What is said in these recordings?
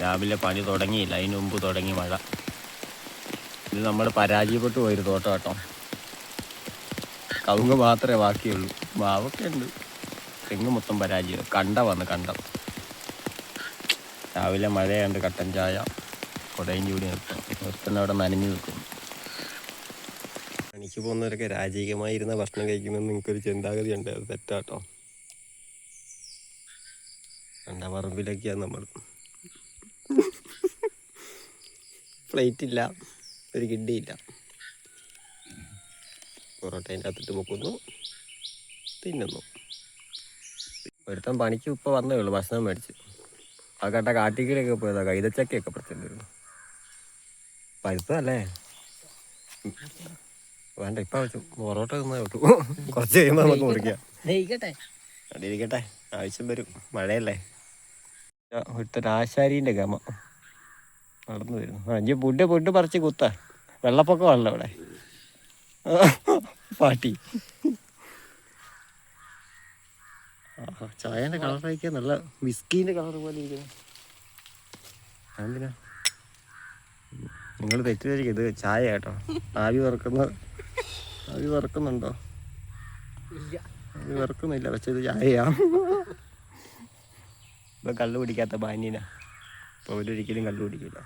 രാവിലെ പണി തുടങ്ങിയില്ല, അതിന് മുമ്പ് തുടങ്ങി മഴ. ഇത് നമ്മൾ പരാജയപ്പെട്ടു പോയൊരു തോട്ടം കേട്ടോ. കവുങ്ങ് മാത്രമേ ബാക്കിയുള്ളൂ, മാവൊക്കെ ഉണ്ട്. തെങ്ങ് മൊത്തം പരാജയം. കണ്ടം രാവിലെ മഴയുണ്ട്. കട്ടൻ ചായ കുടയും ചൂടി നിർത്തുന്ന അവിടെ നനഞ്ഞു നിൽക്കും. പണിക്ക് പോകുന്നവരൊക്കെ രാജകീയമായിരുന്ന ഭക്ഷണം കഴിക്കുമെന്ന് നിങ്ങൾക്കൊരു ചിന്താഗതി ഉണ്ട്, അത് തെറ്റാട്ടോ. പറമ്പിലൊക്കെയാണ് നമ്മൾ. പ്ലേറ്റ് ഇല്ല, ഒരു കിഡിയില്ല. പൊറോട്ടേൻ്റെ അകത്തിട്ട് പൊക്കുന്നു, തിന്നുന്നു. ഒരുത്തൻ പണിക്ക് ഇപ്പോൾ വന്നേ ഉള്ളൂ, ഭക്ഷണം മേടിച്ച്. ആ കട്ട കാട്ടിക്കലൊക്കെ പോയതാ, കൈതച്ചക്കയൊക്കെ പറിച്ചിട്ടുണ്ടായിരുന്നു. പഴുത്തല്ലേ വേണ്ട, ഇപ്പം വെച്ചു പൊറോട്ട തിന്നേ കിട്ടു. കുറച്ച് കഴിയുമ്പോൾ നമുക്ക് മുറിക്കാം. ഇരിക്കട്ടെ, ആവശ്യം വരും. മഴയല്ലേ. ഒരാശാരീൻ്റെ ഗമ നടന്നു വരുന്നു. അഞ്ച് പുട്ട് പറിച്ച് കുത്ത. വെള്ളപ്പൊക്കമാണല്ലോ അവിടെ. പാട്ടി ചായൻ്റെ കളറൊക്കെ നല്ല വിസ്കീൻ്റെ കളർ പോലെ ഇരിക്കുന്നു. എന്തിനാ നിങ്ങൾ തെറ്റിദ്ധരിക്കും, ഇത് ചായ കേട്ടോ. ആവി വറക്കുന്നുണ്ടോ? ആവി വറക്കുന്നില്ല, പക്ഷെ ഇത് ചായയാ. ഇപ്പം കള്ളു കുടിക്കാത്ത ബാന്യന. ഇപ്പോൾ അവരൊരിക്കലും കള്ളു കുടിക്കില്ല.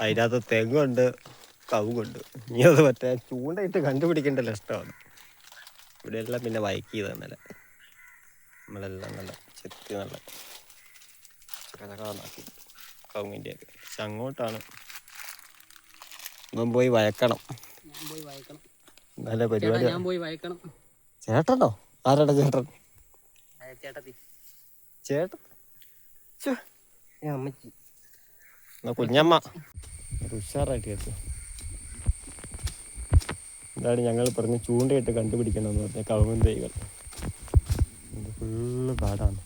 അതിനകത്ത് തെങ്ങുണ്ട്, കവുങ്ങുണ്ട്. ഇനി അത് മറ്റേ ചൂണ്ടയിട്ട് കണ്ടുപിടിക്കേണ്ട ലക്ഷണമാണ്. ഇവിടെ എല്ലാം പിന്നെ വയക്ക് ചെയ്തന്നല്ല, നമ്മളെല്ലാം നല്ല ചെത്തി നല്ല ചകചകാന്നാക്കി കവുങ്ങിൻ്റെയൊക്കെ. പക്ഷെ അങ്ങോട്ടാണ് ഇവൻ പോയി വയക്കണം. നല്ല പരിപാടി. ചേട്ടനോ? ആരാടാ ചേട്ടൻ? ചേട്ടൻ അമ്മച്ചി കുഞ്ഞമ്മ. ഉഷാറായിട്ട് കേട്ടു. ഇതാണ് ഞങ്ങൾ പറഞ്ഞ് ചൂണ്ടയിട്ട് കണ്ടുപിടിക്കണമെന്ന് പറഞ്ഞ കവുങ്ങൻ തൈകൾ. ഇത് ഫുള്ള് കാടാണ്.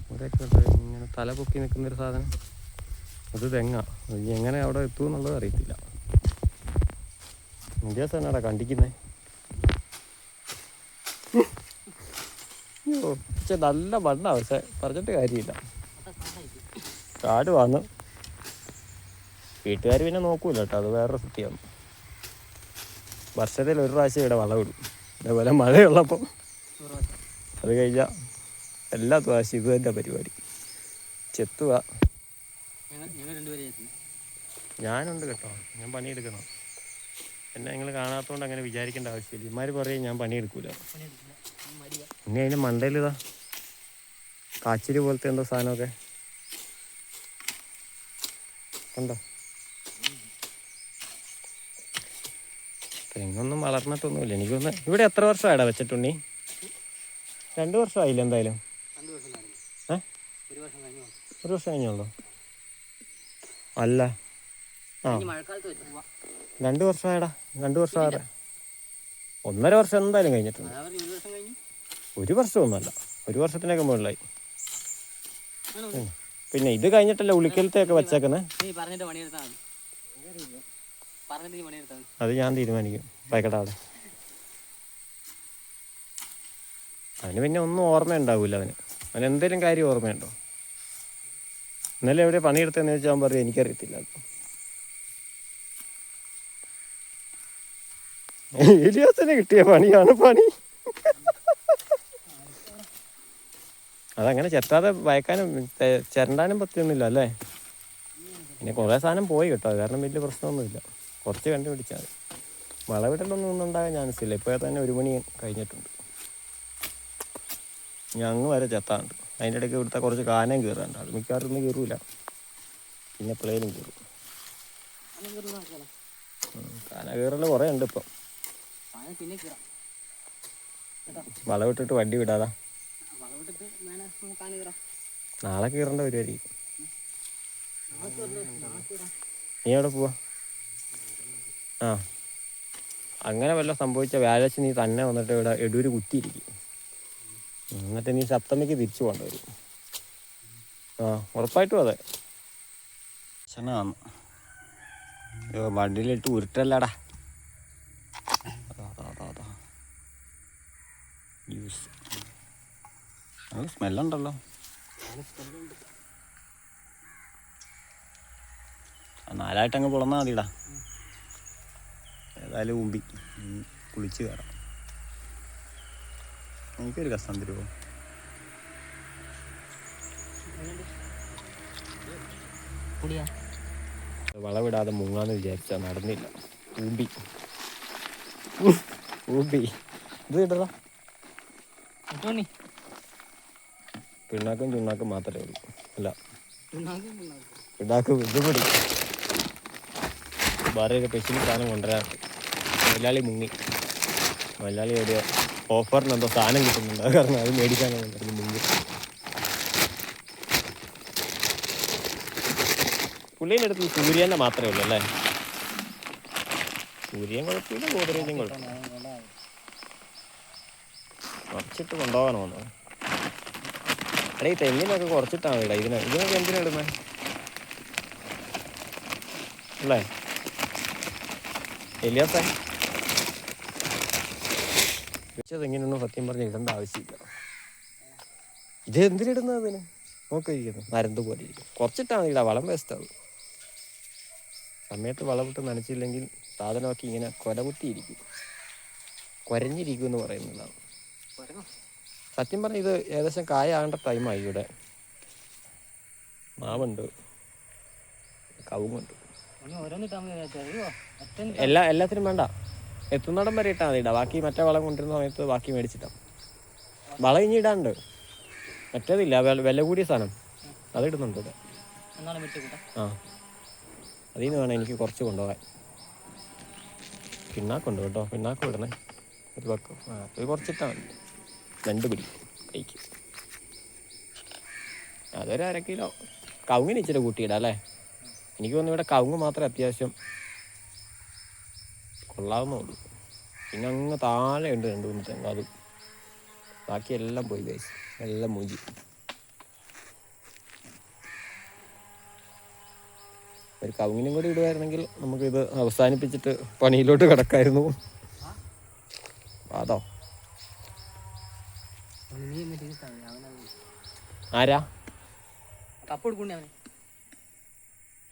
ഇവിടെയൊക്കെ ഇങ്ങനെ തല പൊക്കി നിൽക്കുന്നൊരു സാധനം, അത് തെങ്ങാ. ഇനി എങ്ങനെ അവിടെ എത്തുമെന്നുള്ളത് അറിയത്തില്ല. ഇന്ത്യ തന്നെയാടാ കണ്ടിക്കുന്നേ. പക്ഷെ നല്ല മണ്ണാ, പക്ഷെ പറഞ്ഞിട്ട് കാര്യമില്ല. കാട് വന്ന് വീട്ടുകാർ പിന്നെ നോക്കൂല കേട്ടോ, അത് വേറൊരു സത്യമാണ്. വർഷത്തിൽ ഒരു പ്രാവശ്യം ഇവിടെ വളമിടും. അതേപോലെ മഴയുള്ളപ്പം അത് കഴിഞ്ഞാൽ എല്ലാ പ്രാവശ്യം ഇത് തന്നെ പരിപാടി. ചെത്തുക. ഞാനുണ്ട് കേട്ടോ, ഞാൻ പണിയെടുക്കണം. എന്നെ നിങ്ങൾ കാണാത്തതുകൊണ്ട് അങ്ങനെ വിചാരിക്കേണ്ട ആവശ്യമില്ല. ഇമാര് പറയും ഞാൻ പണിയെടുക്കൂല. ഇനി അതിൻ്റെ മണ്ടയിൽ ഇതാ കാച്ചിരി പോലത്തെ എന്തോ സാധനമൊക്കെ ഉണ്ടോ. തെങ്ങൊന്നും വളർന്നിട്ടൊന്നുമില്ല എനിക്കൊന്ന്. ഇവിടെ എത്ര വർഷമായിടാ വെച്ചിട്ടുണ്ണി? 2 വർഷമായില്ല എന്തായാലും. ഒരു വർഷം കഴിഞ്ഞുള്ളൂ. അല്ല, ആ 2 വർഷമായടാ. 2 വർഷമായടാ. 1.5 വർഷം എന്തായാലും കഴിഞ്ഞിട്ടുണ്ട്. 1 വർഷമൊന്നുമല്ല, 1 വർഷത്തിനൊക്കെ മുകളിലായി. പിന്നെ ഇത് കഴിഞ്ഞിട്ടല്ലേ ഉളിക്കലത്തെയൊക്കെ വെച്ചേക്കുന്നത്. അത് ഞാൻ തീരുമാനിക്കും. പായ്ക്കട്ടെ അവിടെ. അവന് പിന്നെ ഒന്നും ഓർമ്മയുണ്ടാവില്ല. അവന് എന്തെങ്കിലും കാര്യം ഓർമ്മയുണ്ടോ? ഇന്നലെ എവിടെ പണിയെടുത്തതെന്ന് ചോദിച്ചാൽ അവൻ പറയും എനിക്കറിയത്തില്ല. ഏലിയാസിന് കിട്ടിയ പണിയാണ് പണി. അതങ്ങനെ ചെത്താതെ വയക്കാനും ചിരണ്ടാനും പറ്റിയൊന്നുമില്ല അല്ലേ. പിന്നെ കുറേ സാധനം പോയി കേട്ടോ, അത് കാരണം വലിയ പ്രശ്നമൊന്നുമില്ല. കുറച്ച് കണ്ടുപിടിച്ചാൽ മതി. വളവിടലൊന്നും ഒന്നും ഉണ്ടാകാൻ ചാൻസ് ഇല്ല. ഇപ്പോൾ തന്നെ 1 മണി കഴിഞ്ഞിട്ടുണ്ട്. ഞാൻ അങ്ങ് വരെ ചെത്താറുണ്ട്. അതിൻ്റെ ഇടയ്ക്ക് ഇവിടുത്തെ കുറച്ച് കാനയും കയറാറുണ്ട്. അത് മിക്കവാറും ഒന്നും കയറൂല, പിന്നെ പ്ലെയിനും കയറും. കാന കയറൽ കുറേ ഉണ്ട് ഇപ്പം. വളവിട്ടിട്ട് വണ്ടി വിടാതാ. നാളെ കയറേണ്ട പരിപാടി. നീ എവിടെ പോവാ? ആ അങ്ങനെ വല്ലതും സംഭവിച്ച വ്യാഴാഴ്ച നീ തന്നെ വന്നിട്ട് ഇവിടെ എടൂര് കുത്തിയിരിക്കും. എന്നിട്ട് നീ സപ്തമിക്ക് തിരിച്ചു പോകേണ്ടി വരും. ആ ഉറപ്പായിട്ടും അതെ. വണ്ടിയിലിട്ട് ഉരുട്ടല്ലടാ. അത് സ്മെല്ലുണ്ടല്ലോ. നാലായിട്ട് അങ്ങ് പൊളന്നാൽ മതിടാ. ഏതായാലും ഉമ്പി കുളിച്ച് കയറാം. എനിക്കൊരു കസം തരുമോ? വളവിടാതെ മുങ്ങാന്ന് വിചാരിച്ചാ നടന്നില്ല. ഊമ്പി ഊമ്പി ഇത് കിട്ടതാ. പിണ്ണാക്കും ചുണ്ണാക്കും മാത്രമേ ഉള്ളൂ. അല്ല പിണ്ണാക്കും ഇതുപടി വേറെ ഒരു സ്പെഷ്യൽ സാധനം കൊണ്ടുവരാൻ. മലയാളി മുങ്ങി. മലയാളി ഒരു ഓഫറിന് എന്തോ സാധനം കിട്ടുന്നുണ്ട്. അത് കാരണം അത് മേടിക്കാനാണ് മുങ്ങി. പുള്ളീൻ്റെ അടുത്ത് സൂര്യൻ്റെ മാത്രമേ ഉള്ളൂ അല്ലേ? സൂര്യൻ കുഴപ്പമില്ല, ഗോദ്രേജും കുഴപ്പമില്ല. കുറച്ചിട്ട് കൊണ്ടുപോകാനോ? എടാ ഈ തെങ്ങിനൊക്കെ കുറച്ചിട്ടാണ് ഇടാ. ഇതിനൊക്കെ എന്തിനാ ഇടുന്നത് അല്ലേ എലിയാസേ? തെങ്ങിനൊന്നും സത്യം പറഞ്ഞ് ഇടേണ്ട ആവശ്യമില്ല. ഇത് എന്തിനിടുന്നത്? അതിന് നോക്കിയിരിക്കുന്നു നരന്ത് പോലെ ഇരിക്കും. കുറച്ചിട്ടാണ് ഇടാ, വളം വേസ്റ്റാവും. സമയത്ത് വളമിട്ട് നനച്ചില്ലെങ്കിൽ സാധനമൊക്കെ ഇങ്ങനെ കൊലകുത്തിയിരിക്കും, കുരഞ്ഞിരിക്കും എന്ന് പറയുന്നതാണ്. സത്യം പറഞ്ഞാൽ ഇത് ഏകദേശം കായാകേണ്ട ടൈമായി. ഇവിടെ മാവുണ്ട്, കവുങ്ങുണ്ട്. എല്ലാത്തിനും വേണ്ട, എത്തുന്നിടം വരെ ഇട്ടാൽ മതി. ഇടാം ബാക്കി മറ്റേ വളം കൊണ്ടിരുന്ന സമയത്ത് ബാക്കി മേടിച്ചിട്ടാം. വളം ഇനി ഇടാണ്ട് മറ്റേതില്ല, വില കൂടിയ സാധനം അതിടുന്നുണ്ട് ഇവിടെ. ആ അതിൽ നിന്ന് വേണം എനിക്ക് കുറച്ച് കൊണ്ടുപോകാൻ. പിണ്ണാക്കുണ്ട് കേട്ടോ, പിണ്ണാക്കും ഇടണേ. ഒരു പക്കം അത് കുറച്ചിട്ടാണ് 2 പിടി കഴിക്കും. അതൊരു 1/2 കിലോ. കവുങ്ങിന് ഇച്ചിരി കൂട്ടിയിടാം അല്ലേ? എനിക്ക് തോന്നുന്നു ഇവിടെ കവുങ്ങ് മാത്രമേ അത്യാവശ്യം കൊള്ളാവുന്നുള്ളൂ. പിന്നെ അങ്ങ് താഴെ ഉണ്ട് 2-3 തെങ്ങ്. അത് ബാക്കി എല്ലാം പോയി ഗൈസ്, എല്ലാം മൂഞ്ചി. ഒരു കവുങ്ങിനും കൂടി ഇടുമായിരുന്നെങ്കിൽ നമുക്കിത് അവസാനിപ്പിച്ചിട്ട് പണിയിലോട്ട് കിടക്കായിരുന്നു. അതോ ആരാ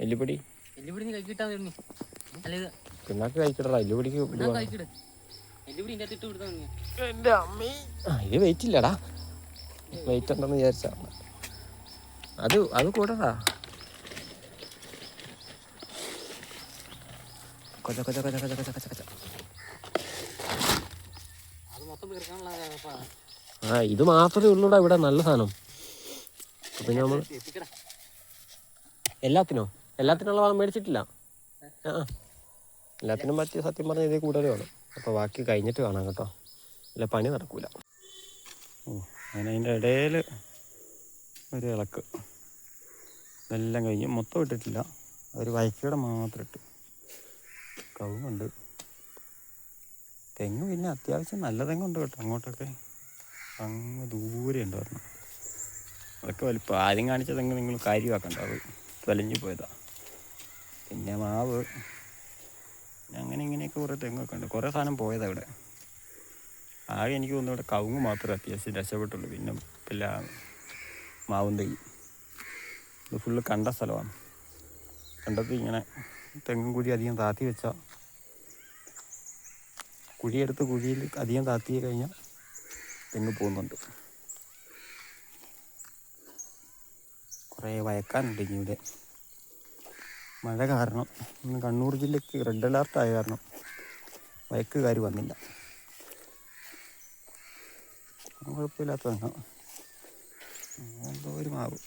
എല്ലുപൊടി പിണ്ണാക്ക് കഴിക്കടാ. എല്ലുപൊടിക്ക് എൻ്റെ അമ്മേ, ഇത് വെയിറ്റ് ഇല്ലടാ. വെയിറ്റ് ഉണ്ടെന്ന് വിചാരിച്ചാ അത് കൂടടാ. കൊച്ച കൊച്ച കൊച്ച കൊച്ച കൊച്ച കൊച്ച കൊച്ച. ആ ഇത് മാത്രമേ ഉള്ളൂടാ ഇവിടെ നല്ല സാധനം. പിന്നെ നമ്മൾ എല്ലാത്തിനുള്ള വളം മേടിച്ചിട്ടില്ല. എല്ലാത്തിനും പറ്റിയ സത്യം പറഞ്ഞാൽ ഇതേ കൂടുതൽ വേണം. അപ്പോൾ ബാക്കി കഴിഞ്ഞിട്ട് കാണാം കേട്ടോ, അല്ല പണി നടക്കൂല. അങ്ങനെ അതിൻ്റെ ഇടയിൽ ഒരു ഇളക്ക് ഇതെല്ലാം കഴിഞ്ഞ് മൊത്തം ഇട്ടിട്ടില്ല, ഒരു വയക്കയുടെ മാത്രം ഇട്ട്. കവുങ്ങുണ്ട്, തെങ്ങ് പിന്നെ അത്യാവശ്യം നല്ല തെങ്ങുണ്ട് കേട്ടോ. അങ്ങോട്ടൊക്കെ അങ്ങ് ദൂരെ ഉണ്ടായിരുന്നു. അതൊക്കെ വലിപ്പം ആദ്യം കാണിച്ച തെങ്ങ് നിങ്ങൾ കാര്യമാക്കണ്ട, അത് വലിഞ്ഞു പോയതാ. പിന്നെ മാവ് അങ്ങനെ ഇങ്ങനെയൊക്കെ കുറേ തെങ്ങൊക്കെ ഉണ്ട്. കുറേ സാധനം പോയതാണ് ഇവിടെ. ആകെ എനിക്ക് തോന്നുന്നു ഇവിടെ കവുങ്ങ് മാത്രമേ അത്യാവശ്യം രക്ഷപ്പെട്ടുള്ളൂ. പിന്നെ എല്ലാം മാവും തെയ്യും. ഇത് ഫുള്ള് കണ്ട സ്ഥലമാണ്. കണ്ടത്തിൽ ഇങ്ങനെ തെങ്ങും കുഴി അധികം താത്തി വെച്ചാൽ, കുഴിയെടുത്ത് കുഴിയിൽ അധികം താത്തി കഴിഞ്ഞാൽ തെങ്ങ് പോകുന്നുണ്ട്. കുറേ വയക്കാനുണ്ട് ഇനി ഇവിടെ. മഴ കാരണം ഇന്ന് കണ്ണൂർ ജില്ലയ്ക്ക് റെഡ് അലേർട്ടായ കാരണം വയക്കുകാർ വന്നില്ല. കുഴപ്പമില്ലാത്ത തെങ്ങ്. എന്തോ ഒരു മാവ്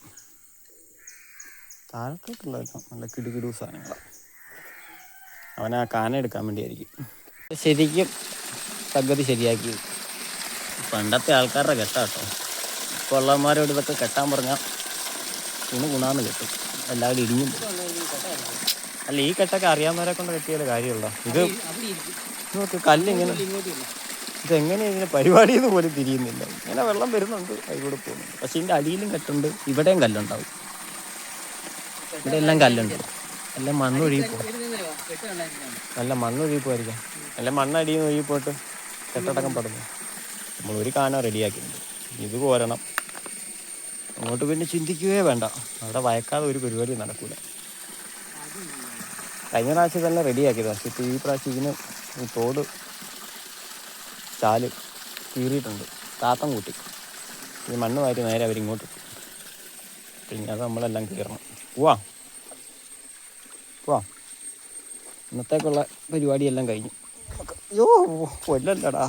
താഴത്തോട്ടുള്ളതെല്ലാം നല്ല കിടുകിടു സാധനങ്ങളാണ്. അവനാ കാന എടുക്കാൻ വേണ്ടിയായിരിക്കും. ശരിക്കും സംഗതി ശരിയാക്കി. പണ്ടത്തെ ആൾക്കാരുടെ കെട്ടാട്ടോ. ഇപ്പോൾ ഉള്ളവന്മാരോട് ഇതൊക്കെ കെട്ടാൻ പറഞ്ഞാൽ ഗുണാന്ന് കെട്ടും, എല്ലാവരും ഇടിഞ്ഞും. അല്ല ഈ കെട്ടൊക്കെ അറിയാവുന്നവരെ കൊണ്ട് കെട്ടിയാൽ കാര്യമുള്ള. ഇത് നോക്ക് കല്ലിങ്ങനെ, ഇതെങ്ങനെയാണ് ഇതിന് പരിപാടിയെന്ന് പോലും തിരിയുന്നില്ല. ഇങ്ങനെ വെള്ളം വരുന്നുണ്ട്, അതിലൂടെ പോകുന്നുണ്ട്. പക്ഷെ ഇതിൻ്റെ അടിയിലും കെട്ടുണ്ട്, ഇവിടെയും കല്ലുണ്ടാവും. ഇവിടെ എല്ലാം കല്ലുണ്ട്. എല്ലാം മണ്ണൊഴുകി പോകും. നല്ല മണ്ണൊഴുകി പോയിരിക്കാം. എല്ലാം മണ്ണടിയിൽ നിന്ന് ഒഴുകി പോയിട്ട് കെട്ടടക്കം പടുന്നു. നമ്മൾ ഒരു കാന റെഡിയാക്കിയിട്ടുണ്ട്. ഇത് പോരണം. അങ്ങോട്ട് പിന്നെ ചിന്തിക്കുകയേ വേണ്ട. അവിടെ വയക്കാതെ ഒരു പരിപാടി നടക്കൂല. കഴിഞ്ഞ പ്രാവശ്യം ഇതെല്ലാം റെഡിയാക്കിയത്. പക്ഷേ ഇപ്പോൾ ഈ പ്രാവശ്യം ഇതിന് ഈ തോട് ചാല് കീറിയിട്ടുണ്ട്. താത്തം കൂട്ടി ഈ മണ്ണ് വാരി നേരെ അവരിങ്ങോട്ട് ഇട്ടു. പിന്നെ അത് നമ്മളെല്ലാം കീറണം. പോവാം പോവാം. ഇന്നത്തേക്കുള്ള പരിപാടിയെല്ലാം കഴിഞ്ഞു. അയ്യോ കൊല്ലല്ലടാ.